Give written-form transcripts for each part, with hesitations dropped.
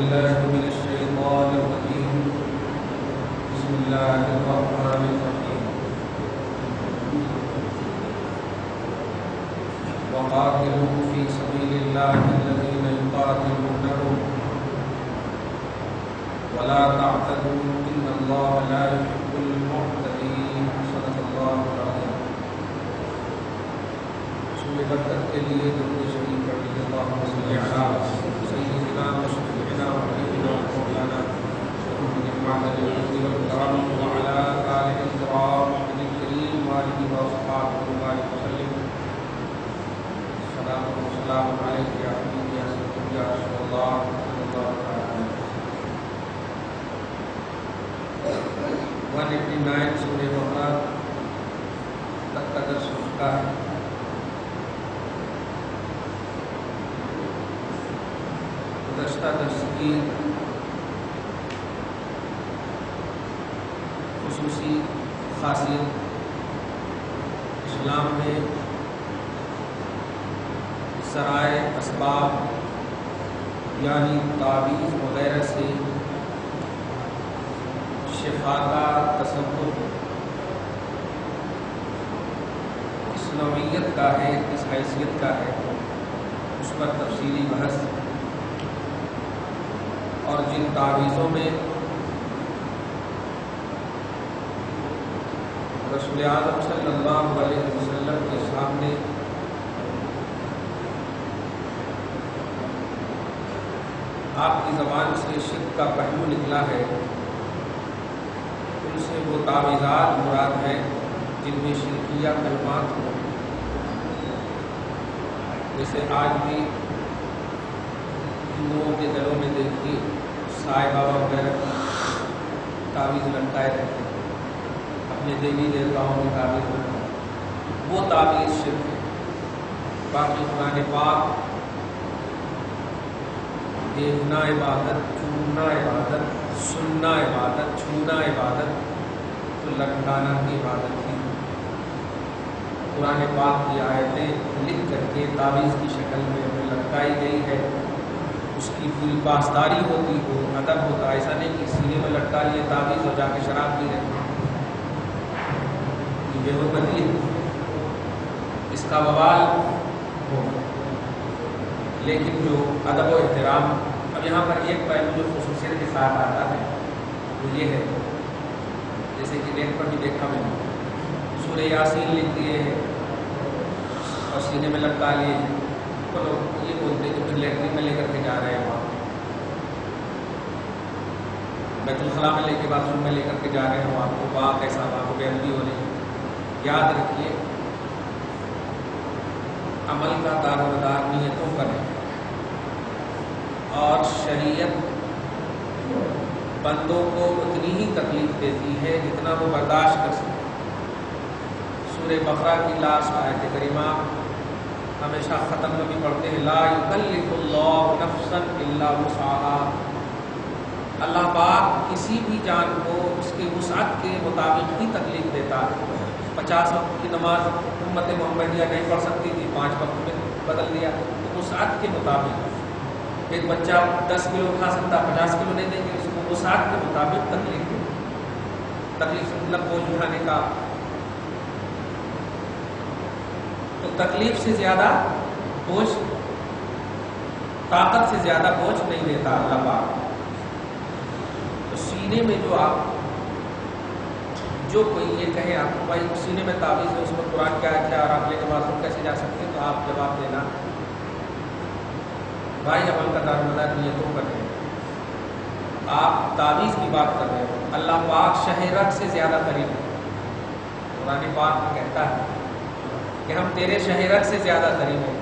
بالله من الشيطان الرجيم بسم الله الرحمن الرحيم وقاتلوا في سبيل الله الذين يقاتلونكم ولا تعتدوا إن الله لا يحب المعتدين صدق الله العظيم سورة برکت کے لیے درود شریف پڑھیے اللهم صل على سيدنا وشفيعنا وحبيبنا ومولانا محمد المعدن الجود والكرم وعلى آله الكرام الكريم وآله وأصحابه وبارك وسلم السلام والسلام عليك يا حبيبي يا سيدي يا رسول الله صلى الله عليه وسلم 189 سورہ بقرہ تک کا درس ہو چکا ہے. گزشتہ درس کی خصوصی خاصیت اسلام میں ذرائع اسباب یعنی تعویذ وغیرہ سے شفا کا تصور کس نوعیت کا ہے، کس حیثیت کا ہے، اس پر تفصیلی بحث. اور جن تعویذوں میں رسول اعظم صلی اللہ علیہ وسلم کے سامنے آپ کی زبان سے شرک کا پہلو نکلا ہے، ان سے وہ تعویذات مراد ہیں جن میں شرکیہ کلمات ہوں. جیسے آج بھی ہندوؤں کے گھروں میں دیکھیے سائے بابا وغیرہ تعویذ لٹکائے رہتے ہیں، اپنے دیوی دیوتاؤں میں تعویذ لٹکائے، وہ تعویذ شرک ہے. باقی قرآن پاک دیکھنا عبادت، چومنا عبادت، سننا عبادت، چھونا عبادت، تو لٹکانا کی عبادت تھی. قرآن پاک کی آیتیں لکھ کر کے تعویذ کی شکل میں لٹکائی گئی ہے، اس کی پوری پاسداری ہوتی ہو، ادب ہوتا. ایسا نہیں کہ سینے میں لٹکا لیے تعویذ اور جا کے شراب پی رہے، یہ بے حرمتی ہے، اس کا وبال ہو. لیکن جو ادب و احترام، اب یہاں پر ایک پہلو جو خصوصیت کے ساتھ آتا ہے وہ یہ ہے، جیسے کہ نیٹ پر بھی دیکھا میں نے سورہ یاسین لکھ دیے اور سینے میں لٹکا لیے. تو لوگ یہ بولتے ہیں کہ پھر لیٹرین میں لے کر کے جا رہے ہیں، وہاں بیت الخلاء میں لے کے باتھ روم میں لے کر کے جا رہے ہیں، وہاں کو پاک ایسا وہاں کو بے ادبی ہو رہی ہے. یاد رکھیے عمل کا دار و مدار نیتوں پر ہے، اور شریعت بندوں کو اتنی ہی تکلیف دیتی ہے جتنا وہ برداشت کر سکتے. سورہ بقرہ کی لاسٹ آیت کریمہ ہمیشہ ختم میں بھی پڑھتے ہیں، لا یکلف اللہ نفسا الا وسعها. اللہ پاک کسی بھی جان کو اس کے وسعت کے مطابق ہی تکلیف دیتا ہے. 50 وقت کی نماز امت محمدیہ نہیں پڑھ سکتی تھی، 5 وقت میں بدل دیا، تو وسعت کے مطابق. ایک بچہ 10 کلو اٹھا سکتا، 50 کلو نہیں دیں گے، اس کو وسعت کے مطابق تکلیف دے. تکلیف مطلب بوجھ اٹھانے کا، تو تکلیف سے زیادہ بوجھ، طاقت سے زیادہ بوجھ نہیں دیتا اللہ پاک. تو سینے میں جو کوئی یہ کہے آپ کو بھائی سینے میں تعویذ ہے، اس میں قرآن کیا ہے کیا، اور آپ لے کے باتھ روم کیسے جا سکتے ہیں، تو آپ جواب دینا بھائی عمل کا دار مدار نیتوں پر ہے. آپ تعویذ کی بات کر رہے ہو، اللہ پاک شہرت سے زیادہ قریب ہے. قرآن پاک کہتا ہے کہ ہم تیرے شہرت سے زیادہ قریب ہیں.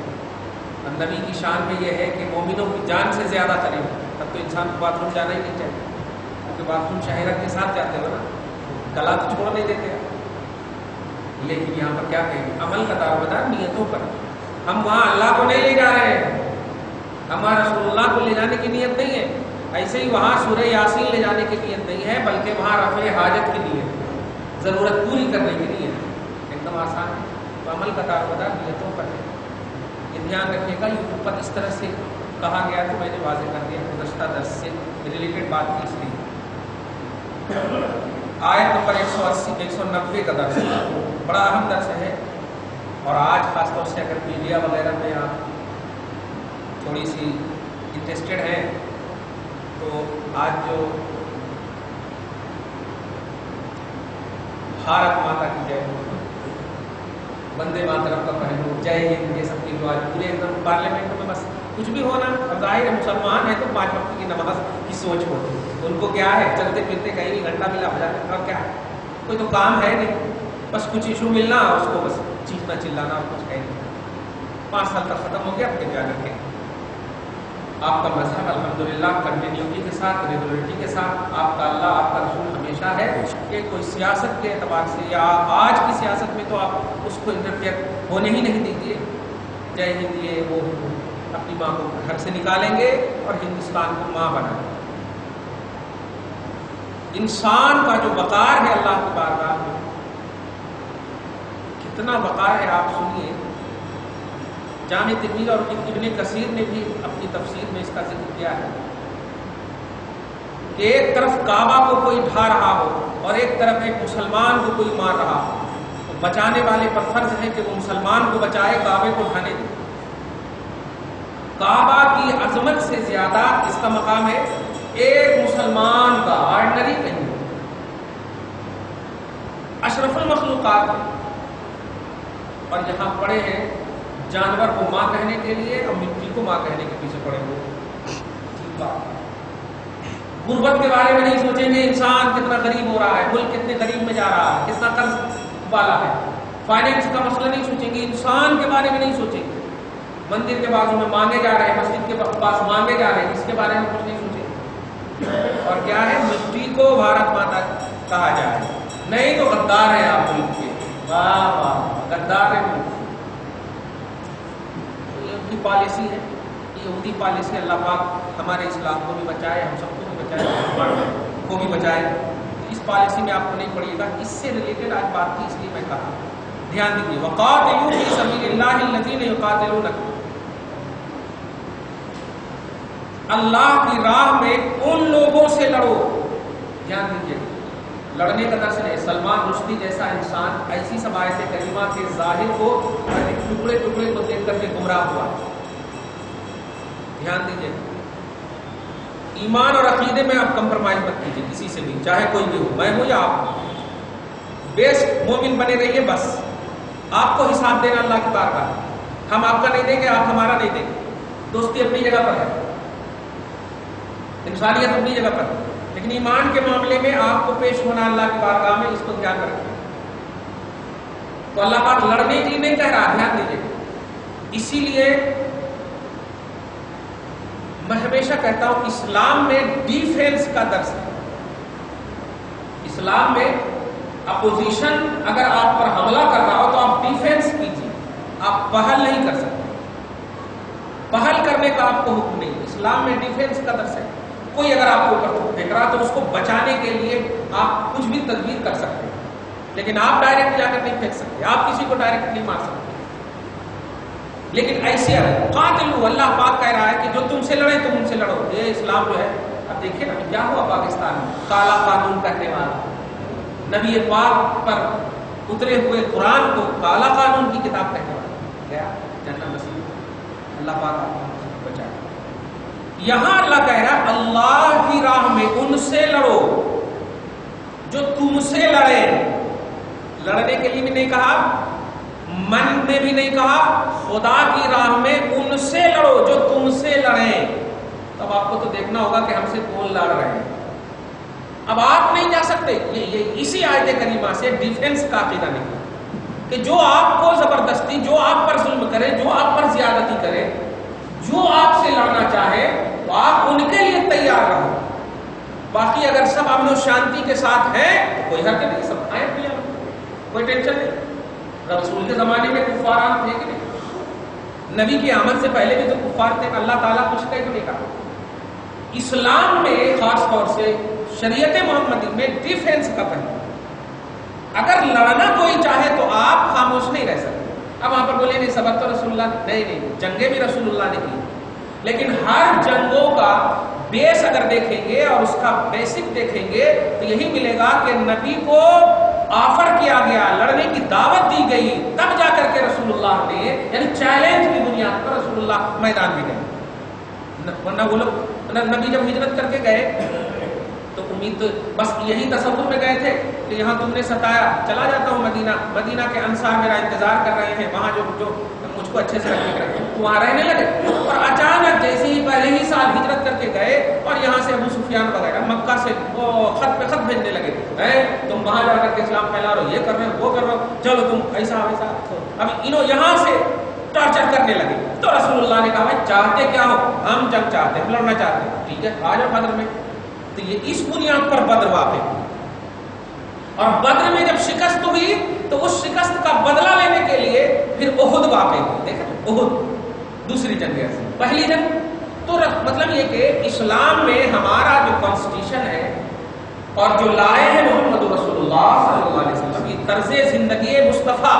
نبی کی شان میں یہ ہے کہ مومنوں کی جان سے زیادہ قریب ہے. تب تو انسان کو باتھ روم جانا ہی نہیں چاہیے، کیونکہ باتھ روم شہرت کے ساتھ جاتے ہو نا، گلا تو چھوڑ نہیں دیتے. لیکن یہاں پر کیا کہیں، عمل کا دار و مدار نیتوں پر. ہم وہاں اللہ کو نہیں لے جا رہے ہیں، ہمارا رسول اللہ کو لے جانے کی نیت نہیں ہے. ایسے ہی وہاں سورہ یاسین لے جانے کی نیت نہیں ہے، بلکہ وہاں رفع حاجت کی نیت، ضرورت پوری کرنے کی نیت. ایک دم آسان ہے. تو عمل کا دار و مدار نیتوں پر ہے. یہ دھیان رکھیے گا. یہ امت اس طرح سے کہا گیا تو میں نے واضح کر دیا گزشتہ درس سے ریلیٹڈ بات کی اس لیے. آیت نمبر 190 کا درس بڑا اہم درس ہے، اور آج خاص طور سے اگر میڈیا وغیرہ میں آپ تھوڑی سی انٹرسٹڈ ہیں تو آج جو بھارت ماتا کی جے ہو، وندے ماترم کا پہلو، جے ہند، یہ سب کی جو آج پورے ایک دم پارلیمنٹ میں بس کچھ بھی ہونا. اب ظاہر ہے مسلمان ہے تو 5 وقت کی نماز کی سوچ ہوتی ہے، ان کو کیا ہے چلتے پھرتے کہیں بھی گھنٹہ ملا ہو جاتا ہے، اور کیا ہے کوئی تو کام ہے نہیں، بس کچھ ایشو ملنا اس کو بس چیخنا چلانا اور کچھ ہے نہیں. 5 سال تک ختم ہو گیا، اب کیا کر کے آپ کا مذہب الحمدللہ کنٹینیوٹی کے ساتھ، ریگولرٹی کے ساتھ، آپ کا اللہ آپ کا رسول ہمیشہ ہے کہ کوئی سیاست کے اعتبار سے یا آج کی سیاست میں تو آپ اس کو انٹرفیئر ہونے ہی نہیں دیجیے. جے ہند یہ وہ اپنی ماں کو گھر سے نکالیں گے اور ہندوستان کو ماں بنائیں گے. انسان کا جو وقار ہے اللہ کی بارگاہ میں، کتنا وقار ہے آپ سنیے. جامع ترمذی اور ابن کثیر نے بھی اپنی تفسیر میں اس کا ذکر کیا ہے کہ ایک طرف کعبہ کو کوئی ڈھا رہا ہو اور ایک طرف ایک مسلمان کو کوئی مار رہا ہو، تو بچانے والے پر فرض ہے کہ وہ مسلمان کو بچائے، کعبے کو ڈھانے دے. کعبہ کی عظمت سے زیادہ اس کا مقام ہے ایک مسلمان کا، آرڈنری نہیں، اشرف المخلوقات ہے. اور یہاں پڑے ہیں جانور کو ماں کہنے کے لیے اور مٹی کو ماں کہنے کے پیچھے پڑے ہوئے. غربت کے بارے میں نہیں سوچیں گے انسان کتنا غریب ہو رہا ہے، ملک کتنے غریب میں جا رہا ہے، کتنا قرض والا ہے. فائنینس کا مسئلہ نہیں سوچیں گے، انسان کے بارے میں نہیں سوچیں گے. مندر کے بازو میں مانگے جا رہے ہیں، مسجد کے پاس مانگے جا رہے ہیں، اس کے بارے میں کچھ نہیں سوچیں گے. اور کیا ہے، مٹی کو بھارت ماتا کہا جائے، نہیں تو غدار ہے آپ ملک کے. واہ واہ، غدار ہے ملک. پالیسی ہے یہودی پالیسی. اللہ پاک ہمارے اسلام کو بھی بچائے، ہم سب کو بھی بچائے، کو بھی بچائے. اس پالیسی میں آپ کو نہیں پڑیے گا. اس سے ریلیٹڈ آج بات کی اس لیے میں کہا. دھیان دیجیے، وقاتلوا فی سبیل اللہ الذین یقاتلونکم، اللہ کی راہ میں ان لوگوں سے لڑو. دھیان دیجیے، لڑنے کا درس ہے. سلمان رشدی جیسا انسان ایسی سب آیت کریمہ کے ظاہر کو ٹکڑے ٹکڑے کو دیکھ کر کے گمراہ ہوا. دھیان دیجیے، ایمان اور عقیدے میں آپ کمپرومائز مت کیجیے کسی سے بھی، چاہے کوئی بھی ہو، میں ہوں یا آپ. بیسٹ مومن بنے رہیے. بس آپ کو حساب دینا اللہ کی بارگاہ. ہم آپ کا نہیں دیں گے، آپ ہمارا نہیں دیں گے. دوستی اپنی جگہ پر ہے، انسانیت اپنی جگہ پر ہے، لیکن ایمان کے معاملے میں آپ کو پیش ہونا اللہ کی بارگاہ میں، اس کو دھیان رکھیں. تو اللہ پاک لڑنے کی نہیں کہہ رہا، دھیان دیجیے. اسی لیے میں ہمیشہ کہتا ہوں اسلام میں ڈیفینس کا درس ہے. اسلام میں اپوزیشن اگر آپ پر حملہ کر رہا ہو تو آپ ڈیفینس کیجیے، آپ پہل نہیں کر سکتے. پہل کرنے کا آپ کو حکم نہیں. اسلام میں ڈیفینس کا درس ہے. کوئی اگر آپ کو اوپر پھینک رہا تو اس کو بچانے کے لیے آپ کچھ بھی تدبیر کر سکتے ہیں، لیکن آپ ڈائریکٹ جا کر نہیں پھینک سکتے، آپ کسی کو ڈائریکٹ نہیں مار سکتے. لیکن ایسے قاتلوا، اللہ پاک کہہ رہا ہے کہ جو تم سے لڑے تم ان سے لڑو. یہ اسلام جو ہے، اب دیکھیں نا کیا ہوا پاکستان میں. کالا قانون کہنے والا نبی پاک پر اترے ہوئے قرآن کو کالا قانون کی کتاب کہنے والا گیا جنت نصیب. اللہ پاک آپ کو بچائے. یہاں اللہ کہہ رہا ہے اللہ کی راہ میں ان سے لڑو جو تم سے لڑے. لڑنے کے لیے بھی نہیں کہا، من میں بھی نہیں کہا، خدا کی راہ میں ان سے لڑو جو تم سے لڑیں. تب آپ کو تو دیکھنا ہوگا کہ ہم سے کون لڑ رہے ہیں. اب آپ نہیں جا سکتے. یہ اسی آیت کریمہ سے ڈیفینس کا عقیدہ نکلا کہ جو آپ کو زبردستی، جو آپ پر ظلم کرے، جو آپ پر زیادتی کرے، جو آپ سے لڑنا چاہے تو آپ ان کے لیے تیار رہو. باقی اگر سب امن و شانتی کے ساتھ ہیں تو کوئی حرکت نہیں، سب کھائیں پیا، کوئی ٹینشن نہیں. رسول کے زمانے میں کفار تھے کہ نہیں؟ نبی کی آمد سے پہلے بھی تو کفار تھے. اللہ تعالیٰ کچھ کہیں نہیں کہا. اسلام میں خاص طور سے شریعت محمدی میں ڈیفینس کا پہلو. اگر لڑنا کوئی چاہے تو آپ خاموش نہیں رہ سکتے. اب وہاں پر بولے نہیں صبر تو رسول اللہ، نہیں، جنگیں بھی رسول اللہ نے کی، لیکن ہر جنگوں کا بیس اگر دیکھیں گے اور اس کا بیسک دیکھیں گے تو یہی ملے گا کہ نبی کو آفر کیا گیا، لڑنے کی دعوت دی گئی، تب جا کر کے رسول اللہ نے، یعنی چیلنج کی بنیاد پر رسول اللہ میدان میں گئے۔ ورنہ وہ لوگ نبی جب ہجرت کر کے گئے تو امید تو بس یہی تصور میں گئے تھے کہ یہاں تم نے ستایا، چلا جاتا ہوں مدینہ، مدینہ کے انصار میرا انتظار کر رہے ہیں، وہاں جو مجھ کو اچھے سے رکھے وہاں رہنے لگے۔ اور اچانک جیسے ہی پہلے ہی سال ہجرت کر کے گئے اور یہاں سے ابو سفیان وغیرہ مکہ سے وہ خط پہ خط بھیجنے لگے، تم وہاں جا کر کے اسلام پھیلا رہے ہو، یہ کر رہے ہو، وہ کر رہے ہو، چلو تم ایسا ویسا۔ اب انہوں یہاں سے ٹارچر کرنے لگے تو رسول اللہ نے کہا بھائی چاہتے کیا ہو؟ ہم جنگ چاہتے ہیں، لڑنا چاہتے ہیں، ٹھیک ہے آ جاؤ بدر میں۔ تو یہ اس بنیاد پر بدر واقع ہوئی، اور بدر میں جب شکست ہوئی تو اس شکست کا بدلہ لینے کے لیے پھر احد واقع ہوئی۔ دیکھیں احد دوسری جنگ ہے، پہلی جنگ تو مطلب یہ کہ اسلام میں ہمارا جو کانسٹیٹیوشن ہے اور جو لائے ہیں محمد رسول اللہ صلی اللہ علیہ وسلم، یہ طرز زندگی مصطفیٰ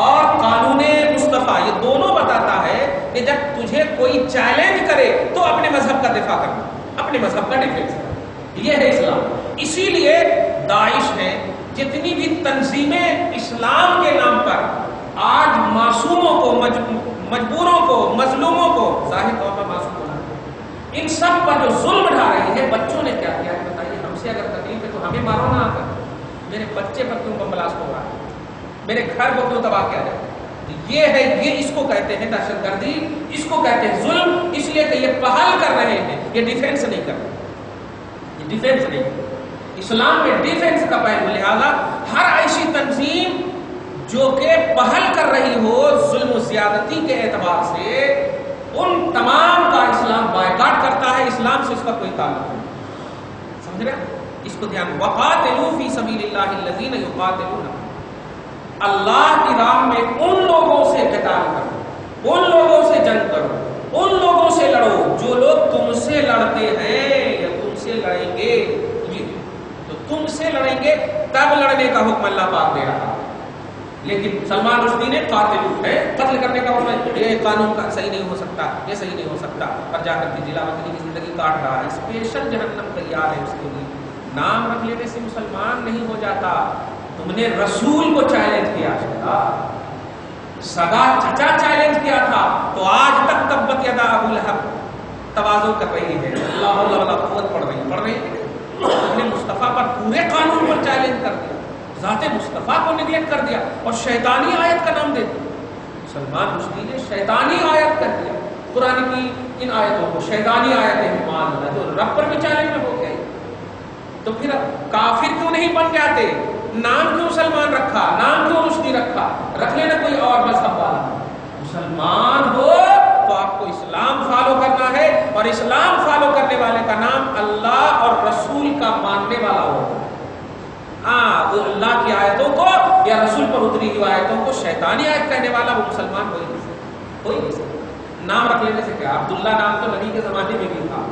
اور قانون مصطفیٰ، یہ دونوں بتاتا ہے کہ جب تجھے کوئی چیلنج کرے تو اپنے مذہب کا دفاع کرنا، اپنے مذہب کا ڈیفینس کرنا، یہ ہے اسلام۔ اسی لیے داعش ہے، جتنی بھی تنظیمیں اسلام کے نام پر آج معصوموں کو، مجبوروں کو، مظلوموں کو، ظاہر طور پر معصوم ہونا، ان سب پر جو ظلم ڈھا رہی ہے، بچوں نے کیا کیا ہے بتائیے؟ ہم سے اگر تکلیف ہے تو ہمیں مارو نہ آ کر، میرے بچے پر کیوں بم بلاسٹ ہو رہا ہے، میرے گھر کو کیوں تباہ کیا جائے؟ یہ ہے، یہ اس کو کہتے ہیں دہشت گردی، اس کو کہتے ہیں ظلم، اس لیے کہ یہ پہل کر رہے ہیں، یہ ڈیفینس نہیں کر رہے، یہ ڈیفینس نہیں۔ اسلام میں ڈیفینس کا پہلو، لہذا ہر ایسی تنظیم جو کہ پہل کر رہی ہو ظلم و زیادتی کے اعتبار سے، ان تمام کا اسلام بائیکاٹ کرتا ہے، اسلام سے اس کا کوئی تعلق نہیں۔ سمجھ رہے ہیں؟ اس کو دھیان، وقاتلوا فی سبیل اللہ الذین یقاتلونکم، اللہ کی راہ میں ان لوگوں سے قتال کرو، ان لوگوں سے جنگ کرو، ان لوگوں سے لڑو جو لوگ تم سے لڑتے ہیں یا تم سے لڑیں گے، یہ تو تم سے لڑیں گے تب لڑنے کا حکم اللہ پاک دے رہا ہے۔ لیکن سلمان رشدی نے قاتل ہے، قتل کرنے کا حکم ہے، یہ قانون کا صحیح نہیں ہو سکتا، یہ صحیح نہیں ہو سکتا، اور جا کر کے ضلع وطنی کی زندگی کاٹ رہا ہے، اسپیشل جہنم تیار ہے اس کے لیے۔ نام رکھ لینے سے مسلمان نہیں ہو جاتا، تم نے رسول کو چیلنج کیا تھا، سگا چچا چیلنج کیا تھا، تو آج تک تبت یدا ابو لہب تواضع کر رہی ہے، اللہ اللہ قوت پڑھ رہی ہے، اپنے مصطفیٰ پر پورے قانون پر چیلنج کر دیا، ذات مصطفیٰ کو نیگلیکٹ کر دیا اور شیطانی آیت کا نام دے دیا۔ سلمان رشدی نے شیطانی آیت کر دیا، قرآن کی ان آیتوں کو شیطانی آیتیں ہیں، مان اللہ جو رب پر بھی چیلنج میں ہو گئی، تو پھر کافر کیوں نہیں بن جاتے؟ نام کیوں سلمان رکھا، نام کیوں رشدی رکھا؟ رکھ لینا کوئی اور مذہب والا، مسلمان ہو تو آپ کو اسلام فالو کرنا ہے، اور اسلام فالو کرنے والے کا نام اللہ اور رسول کا ماننے والا ہو۔ ہاں، وہ اللہ کی آیتوں کو یا رسول پر اتری ہوئی آیتوں کو شیطانی آیت کہنے والا وہ مسلمان ہو ہی نہیں سکتا، ہو ہی نہیں سکتا۔ نام رکھ لینے سے کیا؟ عبداللہ نام تو نبی کے زمانے میں بھی تھا،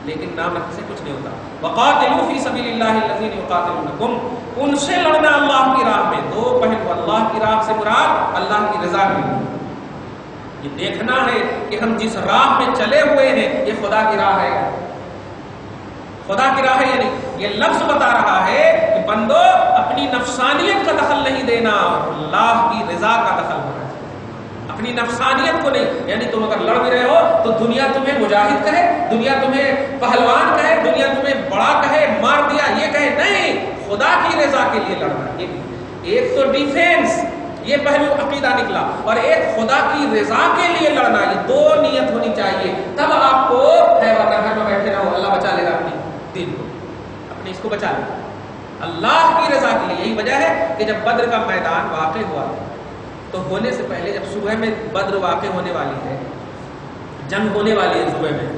لیکن نام رکھنے سے کچھ نہیں ہوتا۔ وقاتلوا فی سبیل اللہ الذین یقاتلونکم، ان سے لڑنا اللہ کی راہ میں، دو پہلو، اللہ کی راہ سے مراد اللہ کی رضا کی، یہ دیکھنا ہے کہ ہم جس راہ میں چلے ہوئے ہیں یہ خدا کی راہ ہے، خدا کی راہ ہے، یعنی یہ لفظ بتا رہا ہے کہ بندو اپنی نفسانیت کا دخل نہیں دینا اور اللہ کی رضا کا دخل ہونا چاہیے، اپنی نفسانیت کو نہیں، یعنی تم اگر لڑ بھی رہے ہو تو دنیا تمہیں مجاہد کہے، دنیا تمہیں پہلوان کہے، دنیا تمہیں بڑا کہے، مار دیا یہ کہے، نہیں، خدا کی رضا کے لیے لڑنا۔ یہ ایک تو ڈیفینس، یہ پہلو عقیدہ نکلا، اور ایک خدا کی رضا کے لیے لڑنا، یہ دو نیت ہونی چاہیے، تب آپ کو ہے وطن گھر میں بیٹھے رہو، اللہ بچا لے گا اپنی دین کو، اپنے اس کو بچا لے گا اللہ کی رضا کے لیے۔ یہی وجہ ہے کہ جب بدر کا میدان واقع ہوا تو ہونے سے پہلے جب صبح میں بدر واقع ہونے والی ہے، جنگ ہونے والی ہے صبح میں،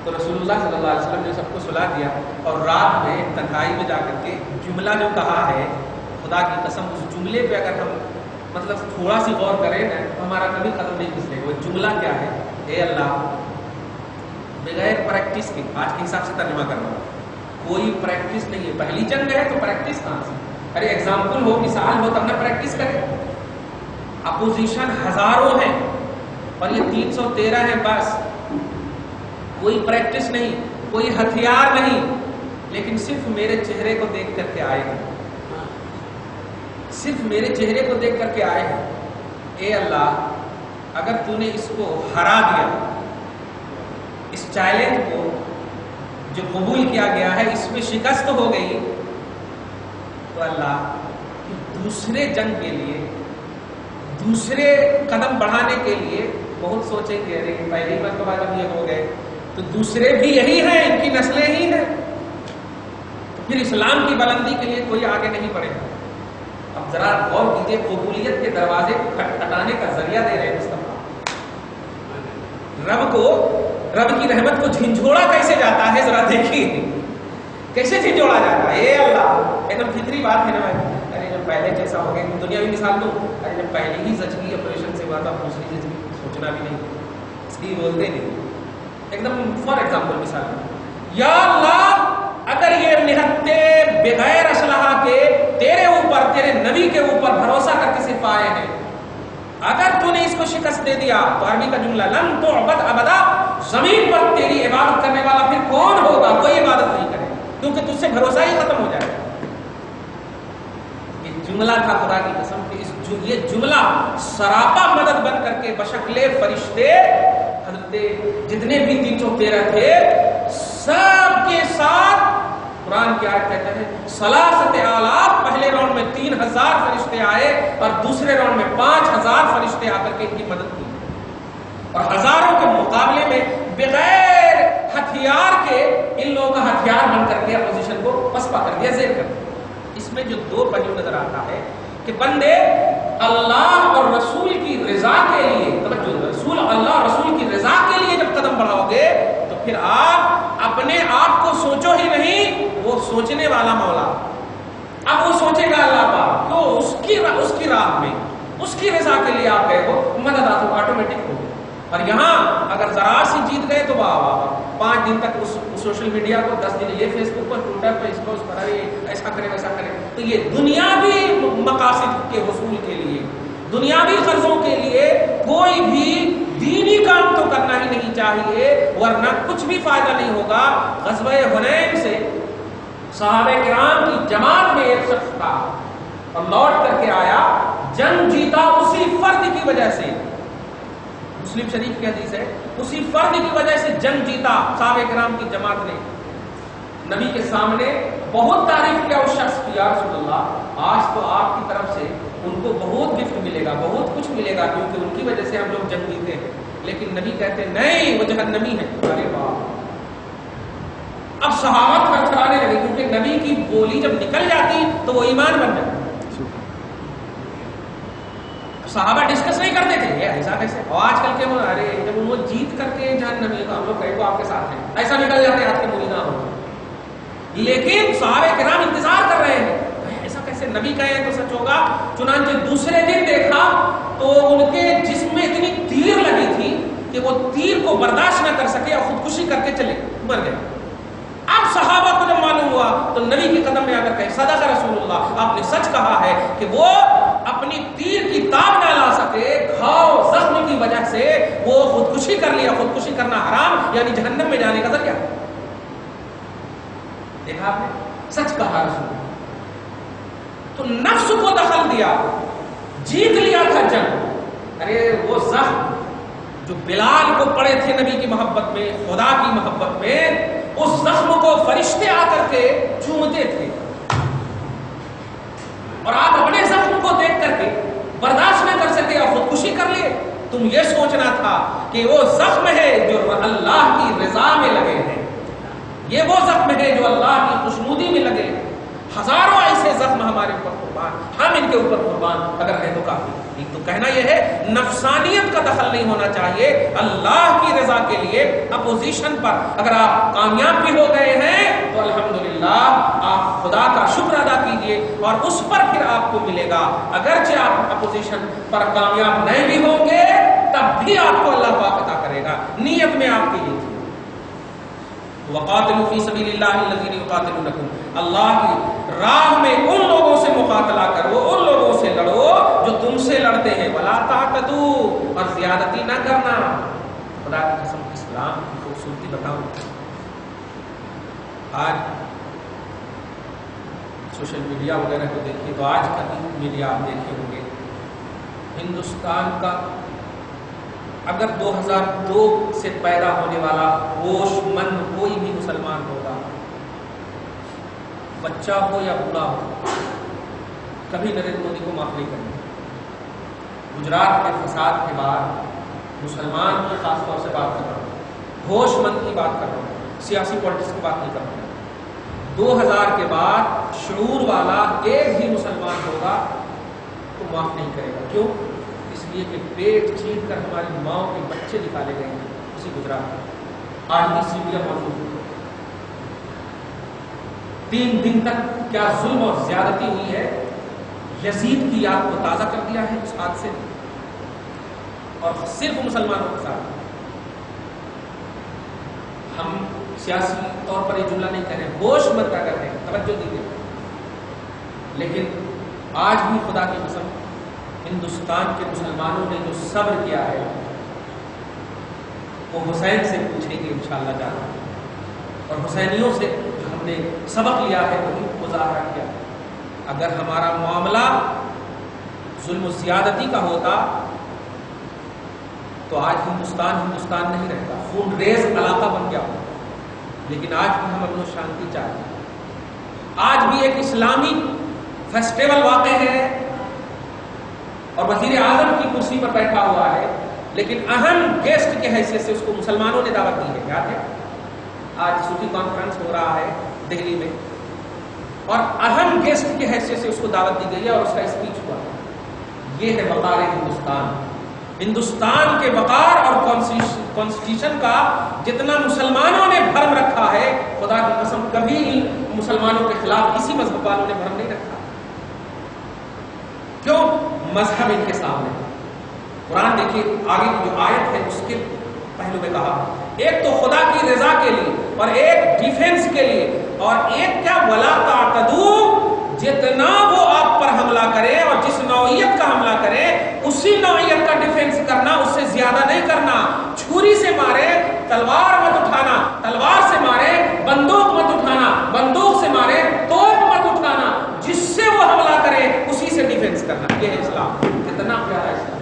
تو رسول اللہ صلی اللہ علیہ وسلم نے سب کو سلا دیا، اور رات میں تنہائی میں جا کر کے جملہ جو کہا ہے، خدا کی قسم اس جملے پہ اگر ہم مطلب تھوڑا سی غور کریں نا تو ہمارا کبھی ختم نہیں پھسلے گا۔ وہ جملہ کیا ہے؟ اے اللہ، بغیر پریکٹس کے، آج کے حساب سے ترجمہ کر رہا ہوں، کوئی پریکٹس نہیں ہے، پہلی جنگ ہے تو پریکٹس کہاں سے؟ ارے ایگزامپل ہو، مثال ہو، تب نہ پریکٹس کرے۔ اپوزیشن ہزاروں ہیں اور یہ 313 ہے بس، کوئی پریکٹس نہیں، کوئی ہتھیار نہیں، لیکن صرف میرے چہرے کو دیکھ کر کے آئے ہیں، صرف میرے چہرے کو دیکھ کر کے آئے ہیں۔ اے اللہ، اگر تو نے اس کو ہرا دیا، اس چیلنج کو جو قبول کیا گیا ہے اس میں شکست ہو گئی، تو اللہ دوسرے جنگ کے لیے، دوسرے قدم بڑھانے کے لیے بہت سوچیں گے، ارے پہلی مرتبہ جب یہ ہو گئے تو دوسرے بھی یہی ہیں، ان کی نسلیں ہی ہیں، تو پھر اسلام کی بلندی کے لیے کوئی آگے نہیں بڑھے گا۔ اب ذرا غور کیجیے، قبولیت کے دروازے کو کھٹکھٹانے کا ذریعہ دے رہے ہیں مصطفیٰ۔ رب کی رحمت کو جھنجھوڑا کیسے جاتا ہے، ذرا دیکھیے کیسے جھنجھوڑا جاتا ہے۔ اے اللہ، ایک دم فطری بات ہے نا بھائی، ارے جب پہلے جیسا ہو گیا، دنیاوی مثال دوں، ارے جب پہلی ہی زچگی آپریشن سے ہوا تھا، دوسری زچگی سوچنا بھی نہیں، اس کی بولتے نہیں، ایک دم فار ایگزامپل مثال، یا اللہ اگر یہ نہتے بغیر اسلحہ کے تیرے اوپر، تیرے نبی کے اوپر بھروسہ کر کے صرف آئے ہیں، اگر تو نے اس کو شکست دے دیا تو عربی کا جملہ لن تعبد ابدا، زمین پر تیری عبادت کرنے والا پھر کون ہوگا؟ کوئی عبادت نہیں کرے، کیونکہ تجھ سے بھروسہ ہی ختم ہو جائے گا۔ یہ جملہ تھا خدا کی قسم کہ یہ جملہ سراپا مدد بن کر کے بشکل فرشتے حضرت جتنے بھی 313 تھے سب کے ساتھ، قرآن کی آیت کہتا ہے ثلاثت آلاف، پہلے راؤنڈ میں 3000 فرشتے آئے اور دوسرے راؤنڈ میں 5000 فرشتے آ کر کے ان کی مدد کی، اور ہزاروں کے مقابلے میں بغیر ہتھیار کے ان لوگوں کا ہتھیار بن کر کے اپوزیشن کو پسپا کر دیا، زیر کر دیا۔ اس میں جو دو پہلو نظر آتا ہے کہ بندے اللہ اور رسول کی رضا کے لیے، توجہ، رسول اللہ اور رسول کی رضا کے لیے جب قدم بڑھاؤ گے تو پھر آپ اپنے آپ کو سوچو ہی نہیں، وہ سوچنے والا مولا، اب وہ سوچے گا اللہ پاک، کیوں؟ اس کی راہ میں، اس کی رضا کے لیے آپ گئے ہو، مدد آٹومیٹک ہو۔ اور یہاں اگر ذرا سی جیت گئے تو واہ واہ واہ، 5 دن تک اس سوشل میڈیا کو، 10 دن یہ فیس بک پر، ٹویٹر پہ، اس کو اس پر ایسا کرے ویسا کرے، تو یہ دنیاوی مقاصد کے حصول کے لیے، دنیاوی غرضوں کے لیے کوئی بھی دینی کام تو کرنا ہی نہیں چاہیے، ورنہ کچھ بھی فائدہ نہیں ہوگا۔ غزوہ حنین سے صحابہ کرام کی جماعت میں ایک شخص تھا اور لوٹ کر کے آیا، جنگ جیتا اسی فرد کی وجہ سے، مسلم شریف کی حدیث ہے، اسی فرد کی وجہ سے جنگ جیتا صحابہ کرام کی جماعت نے۔ نبی کے سامنے بہت تعریف کیا اس شخص کی، یا رسول اللہ آج تو آپ کی طرف سے ان کو بہت گفٹ ملے گا، بہت کچھ ملے گا، کیونکہ ان کی وجہ سے ہم لوگ جنگ جیتے ہیں۔ لیکن نبی کہتے نہیں، وہ جہنمی ہے۔ ارے واہ، اب صحابہ تھرتھرانے لگے، کیونکہ نبی کی بولی جب نکل جاتی تو وہ ایمان بن جاتا۔ صحابہ ڈسکس نہیں کرتے تھے یہ ایسا کیسے، اور آج کل کے وہ ارے جب وہ جیت کر کے جہنمی ہم لوگ کہیں تو آپ کے ساتھ ہیں، ایسا نکل جاتے ہیں آج کے مریداں ہو۔ لیکن صحابہ کرام انتظار کر رہے ہیں، ایسا کیسے نبی کہے تو سچ ہوگا۔ چنانچہ دوسرے دن دیکھا تو ان کے جسم میں اتنی تیر لگی تھی کہ وہ تیر کو برداشت نہ کر سکے اور خودکشی کر کے چلے، مر گئے۔ اب صحابہ کو جب معلوم ہوا تو نبی کے قدم میں آ کر کہے صدق رسول اللہ، آپ نے سچ کہا ہے کہ وہ اپنی تیر کی تاب نہ لا سکے، گھاؤ زخم کی وجہ سے وہ خودکشی کر لیا۔ خودکشی کرنا حرام، یعنی جہنم میں جانے کا ذریعہ۔ دیکھا آپ نے، سچ کہا رسول اللہ۔ تو نفس کو دخل دیا، جیت لیا تھا جنگ۔ ارے وہ زخم جو بلال کو پڑے تھے نبی کی محبت میں، خدا کی محبت میں، اس زخم کو فرشتے آ کر کے چومتے تھے، اور آپ اپنے زخم کو دیکھ کر کے برداشت نہ کر سکے اور خودکشی کر لیے۔ تم یہ سوچنا تھا کہ وہ زخم ہے جو اللہ کی رضا میں لگے ہیں، یہ وہ زخم ہے جو اللہ کی خوشنودی میں لگے۔ ہزاروں ایسے زخم ہمارے اوپر قربان، ہم ان کے اوپر قربان اگر ہے تو کافی۔ تو کہنا یہ ہے نفسانیت کا دخل نہیں ہونا چاہیے، اللہ کی رضا کے لیے اپوزیشن پر اگر آپ کامیاب بھی ہو گئے ہیں تو الحمدللہ آپ خدا کا شکر ادا کیجئے، اور اس پر پھر آپ کو ملے گا۔ اگرچہ آپ اپوزیشن پر کامیاب نہیں بھی ہوں گے تب بھی آپ کو اللہ پاک عطا کرے گا۔ نیت میں آپ کی یہ تھی، وَقَاتِلُوا فِي سَبِيلِ اللَّهِ الَّذِينَ يُقَاتِلُونَكُمْ، اللہ کی راہ میں ان لوگوں سے مقاتلہ کرو، ان لوگوں سے لڑو جو تم سے لڑتے ہیں، وَلَا تَعْتَدُوا، اور زیادتی نہ کرنا۔ خدا کی قسم، اسلام کی خوبصورتی بتاؤں. آج سوشل میڈیا وغیرہ کو دیکھیے تو آج کا میڈیا آپ دیکھے ہوں گے، ہندوستان کا اگر 2002 سے پیدا ہونے والا ہوش مند کوئی بھی مسلمان ہوگا، بچہ ہو یا بوڑھا ہو، کبھی نریندر مودی کو معاف نہیں کریں گے. گجرات کے فساد کے بعد مسلمان کی خاص طور سے بات کر رہا ہوں، ہوش مند کی بات کر رہا ہوں، سیاسی پالیٹکس کی بات نہیں کر رہا ہوں. 2000 کے بعد شعور والا ایک بھی مسلمان ہوگا تو معاف نہیں کرے گا. کیوں؟ اس لیے کہ پیٹ چیر کر ہماری ماؤں کے بچے نکالے گئے ہیں اسی گجرات میں. آج بھی سیڈیا موجود ہے. 3 دن تک کیا ظلم اور زیادتی ہوئی ہے، یزید کی یاد کو تازہ کر دیا ہے اس حادثے نے، اور صرف مسلمانوں کے ساتھ. ہم سیاسی طور پر یہ جملہ نہیں کہہ رہے، ہوش مند کر رہے ہیں، توجہ دیجیے. لیکن آج بھی خدا کی قسم ہندوستان کے مسلمانوں نے جو صبر کیا ہے وہ حسین سے پوچھیں گے انشاءاللہ جانا، اور حسینیوں سے ہم نے سبق لیا ہے وہی مظاہرہ کیا. اگر ہمارا معاملہ ظلم و زیادتی کا ہوتا تو آج ہندوستان نہیں رہتا، خون ریز علاقہ بن گیا. لیکن آج بھی ہم امن و شانتی چاہتے ہیں. آج بھی ایک اسلامی فیسٹیول واقع ہے اور وزیر اعظم کی کرسی پر بیٹھا ہوا ہے، لیکن اہم گیسٹ کے حیثیت سے اس کو مسلمانوں نے دعوت دی ہے. یاد ہے آج صوفی کانفرنس ہو رہا ہے دہلی میں، اور اہم گیسٹ کی حیثیت سے اس کو دعوت دی گئی ہے اور اس کا اسپیچ ہوا. یہ ہے وقار ہندوستان کے وقار اور کانسٹیٹیوشن کا جتنا مسلمانوں نے بھرم رکھا ہے، خدا کی قسم کبھی مسلمانوں کے خلاف کسی مذہب والوں نے بھرم نہیں رکھا. کیوں؟ مذہب ان کے سامنے. قرآن دیکھیے آگے کی جو آیت ہے اس کے پہلو میں کہا، ایک تو خدا کی رضا کے لیے اور ایک ڈیفنس کے لیے، اور ایک کیا ولا تعتدوا، جتنا وہ آپ پر حملہ کرے اور جس نوعیت کا حملہ کرے اسی نوعیت کا ڈیفنس کرنا، اس سے زیادہ نہیں کرنا. چھری سے مارے تلوار مت اٹھانا، تلوار سے مارے بندوق مت اٹھانا، بندوق سے مارے توپ مت اٹھانا. جس سے وہ حملہ کرے اسی سے ڈیفنس کرنا. یہ ہے اسلام. کتنا پیارا اسلام،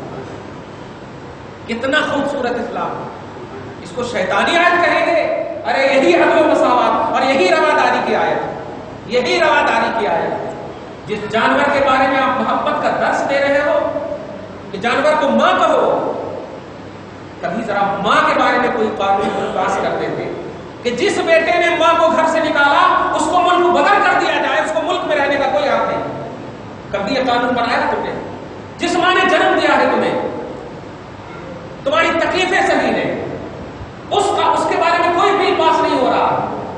کتنا خوبصورت اسلام. اس کو شیطانی آیت کہیں گے؟ ارے یہی عدل و مساوات اور یہی رواداری کی آیت، یہی رواداری کی آیت. جس جانور کے بارے میں آپ محبت کا درس دے رہے ہو کہ جانور کو ماں کہو، کبھی ذرا ماں کے بارے میں کوئی قانون پاس کر دیتے کہ جس بیٹے نے ماں کو گھر سے نکالا اس کو ملک بدل کر دیا جائے، اس کو ملک میں رہنے کا کوئی حق نہیں. کبھی یہ قانون بنایا تم نے؟ جس ماں نے جنم دیا ہے تمہیں، تمہاری تکلیفیں سہی ہیں، اس کے بارے میں کوئی بل پاس نہیں ہو رہا.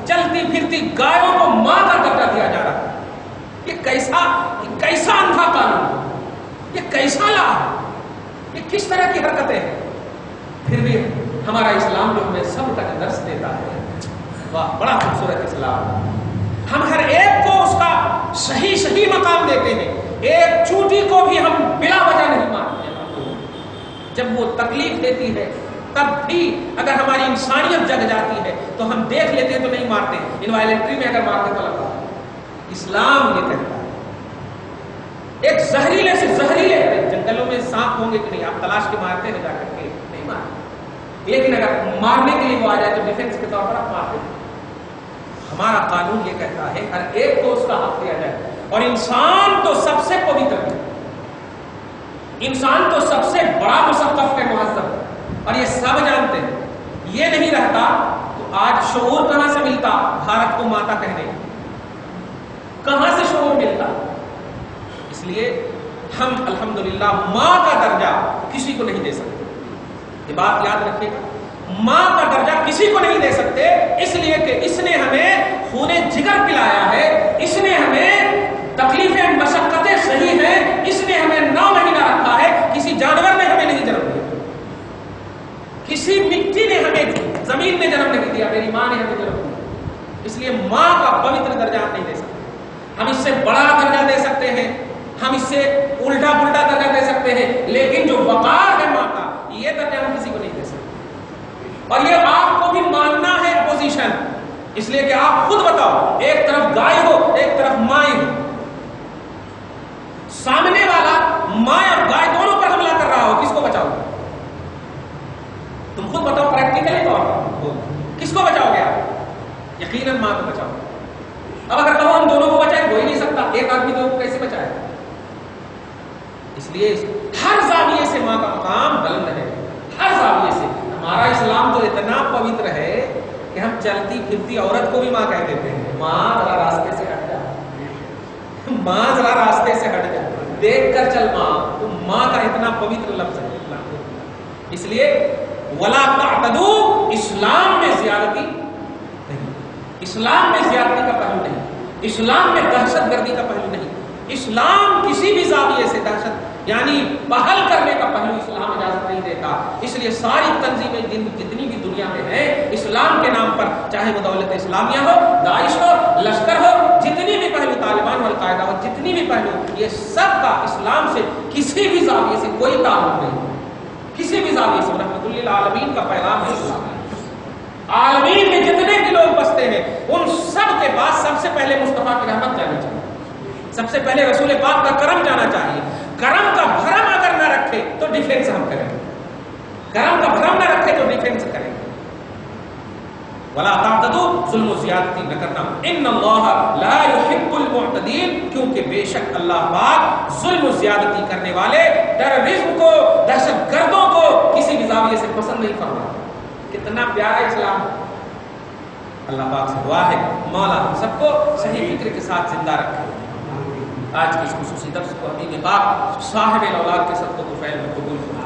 چلتی پھرتی گایوں کو ماں کا درجہ دیا جا رہا ہے. یہ کیسا اندھا قانون، یہ کیسا لا، یہ کس طرح کی حرکتیں ہیں. پھر بھی ہمارا اسلام جو ہمیں سب کا درس دیتا ہے، واہ بڑا خوبصورت اسلام. ہم ہر ایک کو اس کا صحیح مقام دیتے ہیں. ایک چوٹی کو بھی ہم بلا وجہ نہیں مارتے ہیں. جب وہ تکلیف دیتی ہے تب بھی اگر ہماری انسانیت جگ جاتی ہے تو ہم دیکھ لیتے ہیں تو نہیں مارتے. انوائلنٹری میں اگر مارتے تو لگتا ہے. اسلام یہ کہتا ہے ایک زہریلے سے زہریلے، جنگلوں میں سانپ ہوں گے کہ نہیں آپ تلاش کے مارتے ہیں جا کر کے، نہیں مارتے. لیکن اگر مارنے کے لیے وہ آ جائے تو ڈیفنس کے طور پر آپ مارتے ہیں. ہمارا قانون یہ کہتا ہے ہر ایک کو اس کا حق دیا جائے. اور انسان تو سب سے پوتر ہے، انسان تو سب سے بڑا مثقف ہے، مہذب. اور یہ سب جانتے ہیں. یہ نہیں رہتا تو آج شعور کہاں سے ملتا بھارت کو ماتا کہنے؟ کہاں سے شعور ملتا؟ اس لیے ہم الحمدللہ ماں کا درجہ کسی کو نہیں دے سکتے. یہ بات یاد رکھیے گا، ماں کا درجہ کسی کو نہیں دے سکتے، اس لیے کہ اس نے ہمیں خون جگر پلایا ہے، اس نے ہمیں تکلیفیں مشقتیں صحیح ہیں، اس نے ہمیں 9 مہینہ رکھا ہے. کسی جانور نے ہمیں نہیں جنم دیا، کسی مٹی نے ہمیں، زمین نے جنم نہیں دیا، میری ماں نے ہمیں جنم دیا. اس لیے ماں کا پوتر درجہ ہم نہیں دے سکتے. ہم اس سے بڑا درجہ دے سکتے ہیں، ہم اس سے الٹا پلٹا درجہ دے سکتے ہیں، لیکن جو وقار ہے ماں کا، یہ درجہ ہم کسی کو نہیں دے سکتے. اور یہ آپ کو بھی ماننا ہے اس لیے کہ آپ خود بتاؤ، ایک طرف گائے ہو ایک طرف مائیں ہو، سامنے والا مائیں اور گائے دونوں پر حملہ کر رہا ہو، کس کو بچاؤ گے؟ تم خود بتاؤ پریکٹیکلی طور پر کس کو بچاؤ گے آپ؟ یقیناً ماں کو بچاؤ گے۔ اب اگر کہو ہم دونوں کو بچائیں، ہو ہی نہیں سکتا، ایک آدمی دونوں کو کیسے بچائے؟ اس لیے ہر زاویے سے ماں کا مقام بلند ہے، ہر زاویے سے۔ ہمارا اسلام تو اتنا پوتر ہے کہ ہم چلتی پھرتی عورت کو بھی ماں کہہ دیتے ہیں، ماں ذرا راستے سے ہٹ جا، ماں ذرا راستے سے ہٹ جا، دیکھ کر چل ماں۔ تو ماں کا اتنا پوتر لفظ ہے اس لیے ولا تعتدوا، اسلام میں زیادتی نہیں، اسلام میں زیادتی کا پہلو نہیں، اسلام میں دہشت گردی کا پہلو نہیں، اسلام کسی بھی زاویے سے دہشت یعنی پہل کرنے کا پہلو اسلام اجازت نہیں دیتا۔ اس لیے ساری تنظیمیں جتنی بھی دنیا میں ہیں اسلام کے نام پر، چاہے وہ دولت اسلامیہ ہو، داعش ہو، لشکر ہو، جتنی بھی پہلو طالبان اور القاعدہ ہو، جتنی بھی پہلو، یہ سب کا اسلام سے کسی بھی زاویے سے کوئی تعلق نہیں، کسی بھی زاویے سے۔ رحمت للعالمین کا پیغام ہے اسلام، عالمین میں جتنے بھی لوگ بستے ہیں ان سب کے پاس سب سے پہلے مصطفیٰ کی رحمت جانی چاہیے، سب سے پہلے رسول پاک کا کرم جانا چاہیے۔ کرم کا بھرم اگر نہ رکھے تو ڈیفینس ہم کریں گے، کرم کا بھرم نہ رکھے تو ڈیفینس کریں گے۔ ولا تعتدوا، ظلم و زیادتی نہ کرنا، ان اللہ لا يحب المعتدین، کیونکہ بے شک اللہ پاک ظلم و زیادتی کرنے والے، ٹیررزم کو، دہشت گردوں کو کسی بھی زاویے سے پسند نہیں فرماتا۔ کتنا پیارا اسلام۔ اللہ پاک سے دعا ہے مولا ہم سب کو صحیح فکر کے ساتھ زندہ رکھے۔ آج کی اس خصوصی درس کو حبیب پاک صاحب الاولاد کے صدقہ و فعل میں قبول